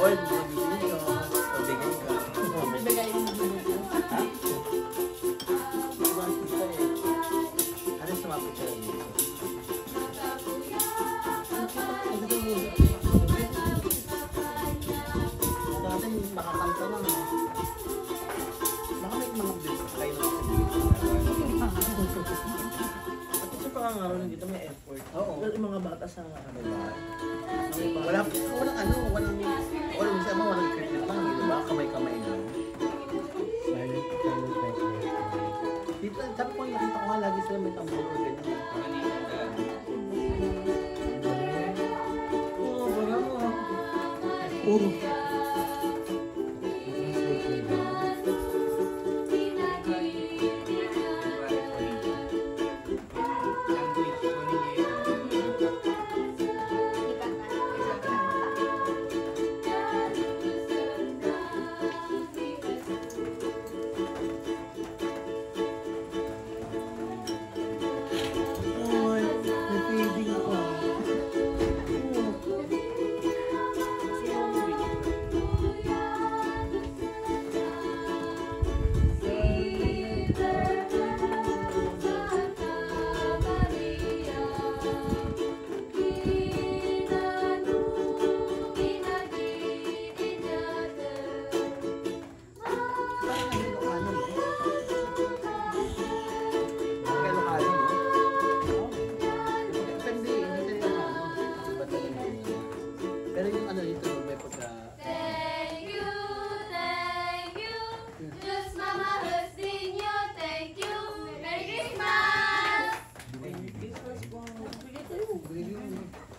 Oy, magbibigay ka. Magbigay ka. Bibigay mo dito. Ha? Sumapit ka eh. Ano sumapit ka dito? Dati makakanta lang eh. Baka may mga business kayo na at sa pangangaraw lang dito may effort. Oo. Yung mga bata sa ano ba? Walang isa mo, walang equipment lang, di ba? Kamay-kamay lang. Silent type. Dito, sabi ko, nakita ko nga lagi sila may tambol or ganyan. Oo, wala mo. Oo. Pero yung ano dito, may pagka... Thank you. Just Mama hosting you. Thank you. Merry Christmas. Merry Christmas po! Bigay tayo! Bigay tayo!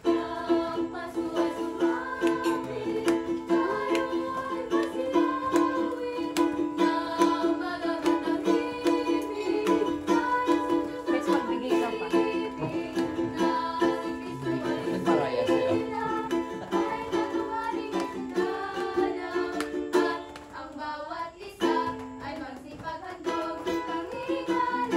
Ang Pasko ay sumapit. Tayo'y masilawin ng magagandang himig. Next, magbigay ka pa. Nagparaya sila. Ang bawat isa ay magsipaghandog ng kahigalan.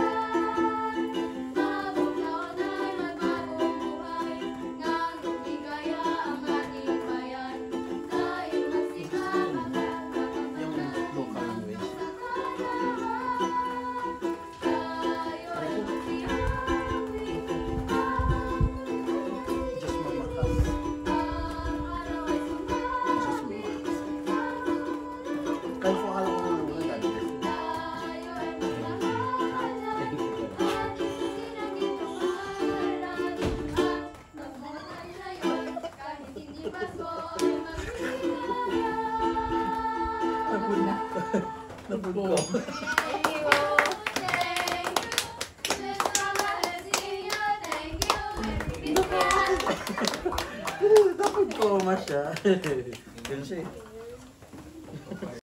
Bagong taon ay magbagong buhay, nganong ligaya ang ating bayan. Dahil magsipag ang Yung local language. tayo'y magsipag. Just mamakas. Just mamakas. Kaya po akala ko naman wala dati. Napun na. Napun ko. Thank you. Napun ko masya. Yun siya eh.